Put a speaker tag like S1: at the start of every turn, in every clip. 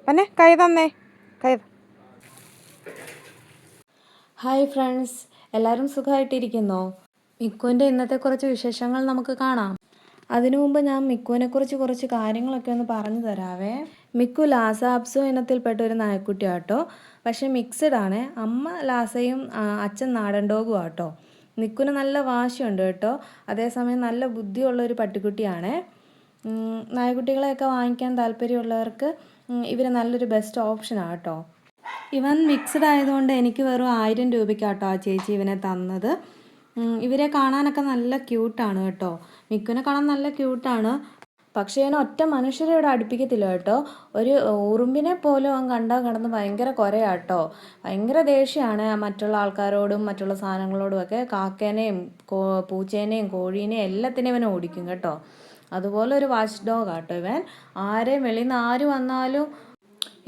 S1: പിന്നെ കൈ തന്നേ കൈ.
S2: ഹായ് ഫ്രണ്ട്സ്, എല്ലാവരും സുഖമായിട്ടിരിക്കുന്നോ? മിക്കുവിൻ്റെ ഇന്നത്തെ കുറച്ച് വിശേഷങ്ങൾ നമുക്ക് കാണാം. അതിനു മുമ്പ് ഞാൻ മിക്കുവിനെക്കുറിച്ച് കുറച്ച് കാര്യങ്ങളൊക്കെ ഒന്ന് പറഞ്ഞു തരാവേ. മിക്കു ലാസ അപ്സോ ഇനത്തിൽപ്പെട്ട ഒരു നായക്കുട്ടിയാട്ടോ. പക്ഷേ മിക്സഡ് ആണ്. അമ്മ ലാസയും അച്ഛൻ നാടൻ ഡോഗും ആട്ടോ. മിക്കുവിന് നല്ല വാശിയുണ്ട് കേട്ടോ. അതേസമയം നല്ല ബുദ്ധിയുള്ളൊരു പട്ടിക്കുട്ടിയാണ്. നായക്കുട്ടികളെയൊക്കെ വാങ്ങിക്കാൻ താല്പര്യമുള്ളവർക്ക് ഇവർ നല്ലൊരു ബെസ്റ്റ് ഓപ്ഷനാണ് കേട്ടോ. ഇവൻ മിക്സഡ് ആയതുകൊണ്ട് എനിക്ക് വെറും 1000 രൂപയ്ക്കാട്ടോ ആ ചേച്ചി ഇവനെ തന്നത്. ഇവരെ കാണാനൊക്കെ നല്ല ക്യൂട്ടാണ് കേട്ടോ. മിക്കുവിനെ കാണാൻ നല്ല ക്യൂട്ടാണ്. പക്ഷേ ഇവൻ ഒറ്റ മനുഷ്യരെ ഇവിടെ അടുപ്പിക്കത്തില്ല കേട്ടോ. ഒരു ഉറുമ്പിനെ പോലും അവൻ കണ്ടാൽ കിടന്ന് ഭയങ്കര കുരയാട്ടോ. ഭയങ്കര ദേഷ്യമാണ് മറ്റുള്ള ആൾക്കാരോടും മറ്റുള്ള സാധനങ്ങളോടും ഒക്കെ. കാക്കേനെയും പൂച്ചേനെയും കോഴീനെയും എല്ലാത്തിനെയും ഇവനെ ഓടിക്കും കേട്ടോ. അതുപോലെ ഒരു വാച്ച് ഡോഗാട്ടോ ഇവൻ. ആരെയും വെളിയിൽ നിന്ന് ആര് വന്നാലും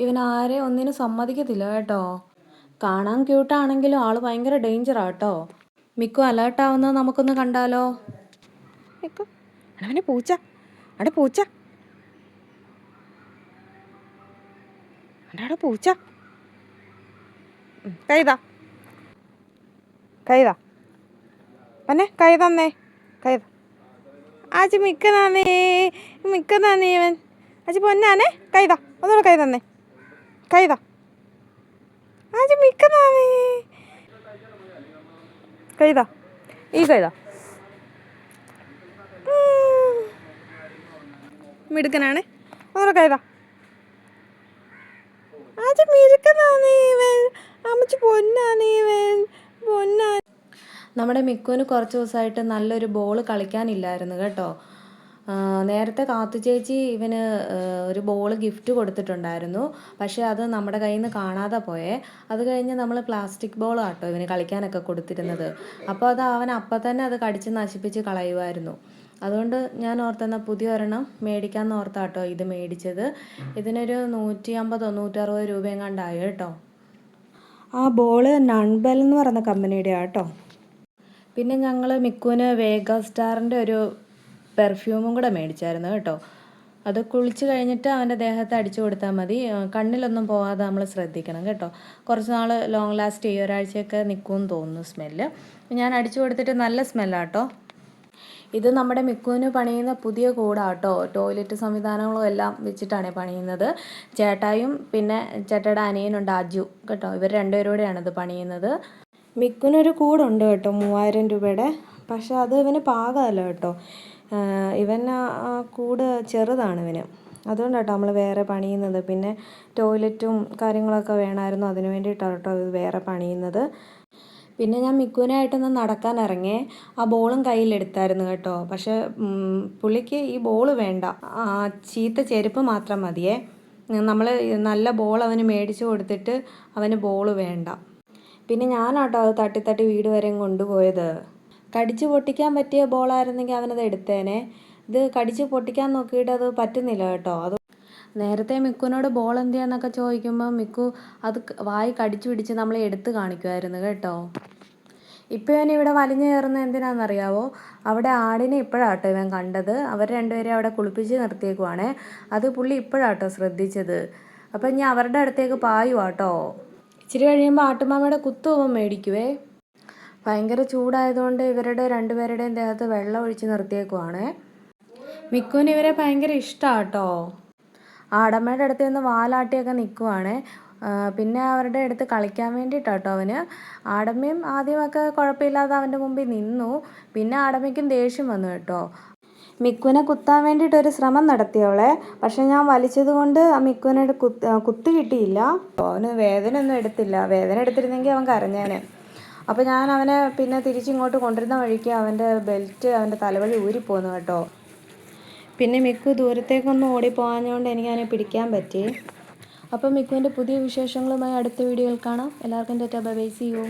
S2: ഇവൻ ആരെയും ഒന്നിനും സമ്മതിക്കത്തില്ല കേട്ടോ. കാണാൻ ക്യൂട്ടാണെങ്കിലും ആൾ ഭയങ്കര ഡേഞ്ചറാണ് കേട്ടോ. മിക്കു അലേർട്ടാവുന്നത് നമുക്കൊന്ന് കണ്ടാലോ?
S1: മിക്കു അവനെ പൂച്ച, അവിടെ പൂച്ച, അവിടെ പൂച്ച. കൈതാ കൈതാ പിന്നെ കൈ തന്നേ കൈ. ആച്ചി മിക്കതാന്നേ മിക്കതാന്നേ ഇവൻ. ആച്ചി പൊന്നാണേ. കൈതാ ഒന്നുകൂടെ കൈ തന്നേ കൈതാ. ആച്ചി മിക്കതാന്നേ കൈതാ. ഈ കൈതാ. മിടുക്കനാണ്. ഒന്നുകൂടെ കൈതാ. ആച്ചി മിടുക്കനാന്നേ ഇവൻ. അമ്മച്ചി പൊന്നാന്നേ ഇവൻ. പൊന്നാ.
S2: നമ്മുടെ മിക്കുവിന് കുറച്ച് ദിവസമായിട്ട് നല്ലൊരു ബോൾ കളിക്കാനില്ലായിരുന്നു കേട്ടോ. നേരത്തെ കാത്തു ചേച്ചി ഇവന് ഒരു ബോൾ ഗിഫ്റ്റ് കൊടുത്തിട്ടുണ്ടായിരുന്നു. പക്ഷേ അത് നമ്മുടെ കയ്യിൽ നിന്ന് കാണാതെ പോയേ. അത് കഴിഞ്ഞ് നമ്മൾ പ്ലാസ്റ്റിക് ബോൾ ആട്ടോ ഇവന് കളിക്കാനൊക്കെ കൊടുത്തിരുന്നത്. അപ്പോൾ അത് അവൻ അപ്പം തന്നെ അത് കടിച്ച് നശിപ്പിച്ച് കളയുമായിരുന്നു. അതുകൊണ്ട് ഞാൻ ഓർത്തെന്നാൽ പുതിയ ഒരെണ്ണം മേടിക്കാമെന്ന് ഓർത്താട്ടോ ഇത് മേടിച്ചത്. ഇതിനൊരു 150 160 രൂപയും കണ്ടായി കേട്ടോ. ആ ബോള് നൺബെൽ എന്ന് പറയുന്ന കമ്പനിയുടെ ആട്ടോ. പിന്നെ ഞങ്ങൾ മിക്കുവിന് വേഗ സ്റ്റാറിൻ്റെ ഒരു പെർഫ്യൂമും കൂടെ മേടിച്ചായിരുന്നു കേട്ടോ. അത് കുളിച്ച് കഴിഞ്ഞിട്ട് അവൻ്റെ ദേഹത്ത് അടിച്ചു കൊടുത്താൽ മതി. കണ്ണിലൊന്നും പോകാതെ നമ്മൾ ശ്രദ്ധിക്കണം കേട്ടോ. കുറച്ച് നാൾ ലോങ് ലാസ്റ്റ് ചെയ്യും. ഒരാഴ്ചയൊക്കെ നിൽക്കുമെന്ന് തോന്നുന്നു സ്മെല്ല്. ഞാൻ അടിച്ചു കൊടുത്തിട്ട് നല്ല സ്മെല്ലാട്ടോ. ഇത് നമ്മുടെ മിക്കുവിന് പണിയുന്ന പുതിയ കൂടാട്ടോ. ടോയ്ലറ്റ് സംവിധാനങ്ങളും എല്ലാം വെച്ചിട്ടാണ് പണിയുന്നത്. ചേട്ടായും പിന്നെ ചേട്ടയുടെ അനിയനുണ്ട് അജു കേട്ടോ. ഇവർ രണ്ടുപേരോടെയാണ് ഇത് പണിയുന്നത്. മിക്കുവിനൊരു കൂടുണ്ട് കേട്ടോ 3000 രൂപയുടെ. പക്ഷെ അത് ഇവന് പാകമല്ല കേട്ടോ. ഇവൻ ആ കൂട് ചെറുതാണ് ഇവന്. അതുകൊണ്ടാണ് കേട്ടോ നമ്മൾ വേറെ പണിയുന്നത്. പിന്നെ ടോയ്ലറ്റും കാര്യങ്ങളൊക്കെ വേണമായിരുന്നു. അതിന് വേണ്ടിയിട്ടാണ് കേട്ടോ ഇത് വേറെ പണിയുന്നത്. പിന്നെ ഞാൻ മിക്കുവിനായിട്ടൊന്ന് നടക്കാൻ ഇറങ്ങിയേ. ആ ബോളും കയ്യിലെടുത്തായിരുന്നു കേട്ടോ. പക്ഷേ പുള്ളിക്ക് ഈ ബോൾ വേണ്ട. ചീത്ത ചെരുപ്പ് മാത്രം മതിയേ. നമ്മൾ നല്ല ബോൾ അവന് മേടിച്ച് കൊടുത്തിട്ട് അവന് ബോൾ വേണ്ട. പിന്നെ ഞാനാട്ടോ അത് തട്ടി തട്ടി വീട് വരെയും കൊണ്ടുപോയത്. കടിച്ച് പൊട്ടിക്കാൻ പറ്റിയ ബോളായിരുന്നെങ്കിൽ അവനത് എടുത്തേനെ. ഇത് കടിച്ച് പൊട്ടിക്കാൻ നോക്കിയിട്ട് അത് പറ്റുന്നില്ല കേട്ടോ. അത് നേരത്തെ മിക്കുവിനോട് ബോൾ എന്തിയാന്നൊക്കെ ചോദിക്കുമ്പോൾ മിക്കു അത് വായി കടിച്ചു പിടിച്ച് നമ്മളെ എടുത്ത് കാണിക്കുമായിരുന്നു കേട്ടോ. ഇപ്പോൾ ഇവൻ ഇവിടെ വലിഞ്ഞു കയറുന്നത് എന്തിനാണെന്നറിയാവോ? അവിടെ ആടിനെ ഇപ്പോഴാട്ടോ ഇവൻ കണ്ടത്. അവർ രണ്ടുപേരെ അവിടെ കുളിപ്പിച്ച് നിർത്തിയേക്കുവാണേ. അത് പുള്ളി ഇപ്പോഴാട്ടോ ശ്രദ്ധിച്ചത്. അപ്പം ഇനി അവരുടെ അടുത്തേക്ക് പായുവാട്ടോ. ഇച്ചിരി കഴിയുമ്പോൾ ആട്ടുമാമയുടെ കുത്തുവൻ മേടിക്കുവേ. ഭയങ്കര ചൂടായതുകൊണ്ട് ഇവരുടെ രണ്ടുപേരുടെയും ദേഹത്ത് വെള്ളം ഒഴിച്ച് നിർത്തിയേക്കുവാണേ. മിക്കുവിന് ഇവരെ ഭയങ്കര ഇഷ്ടമാണ് കേട്ടോ. ആടമ്മയുടെ അടുത്ത് നിന്ന് വാലാട്ടിയൊക്കെ നിൽക്കുവാണേ. പിന്നെ അവരുടെ അടുത്ത് കളിക്കാൻ വേണ്ടിയിട്ടാട്ടോ അവന്. ആടമ്മയും ആദ്യമൊക്കെ കുഴപ്പമില്ലാതെ അവൻ്റെ മുമ്പിൽ നിന്നു. പിന്നെ ആടമ്മയ്ക്കും ദേഷ്യം വന്നു കേട്ടോ. മിക്കുവിനെ കുത്താൻ വേണ്ടിയിട്ടൊരു ശ്രമം നടത്തിയവളെ. പക്ഷെ ഞാൻ വലിച്ചത് കൊണ്ട് മിക്കുവിനെ കുത്ത് കിട്ടിയില്ല. അവന് വേദന ഒന്നും എടുത്തില്ല. വേദന എടുത്തിരുന്നെങ്കിൽ അവൻ കരഞ്ഞേനെ. അപ്പോൾ ഞാൻ അവനെ പിന്നെ തിരിച്ചിങ്ങോട്ട് കൊണ്ടുവരുന്ന വഴിക്ക് അവൻ്റെ ബെൽറ്റ് അവൻ്റെ തലവഴി ഊരിപ്പോന്നു കേട്ടോ. പിന്നെ മിക്കു ദൂരത്തേക്കൊന്നും ഓടിപ്പോകാഞ്ഞുകൊണ്ട് എനിക്ക് അവനെ പിടിക്കാൻ പറ്റി. അപ്പോൾ മിക്കുവിൻ്റെ പുതിയ വിശേഷങ്ങളുമായി അടുത്ത വീഡിയോയിൽ കാണാം. എല്ലാവർക്കും ta-ta bye bye. See U.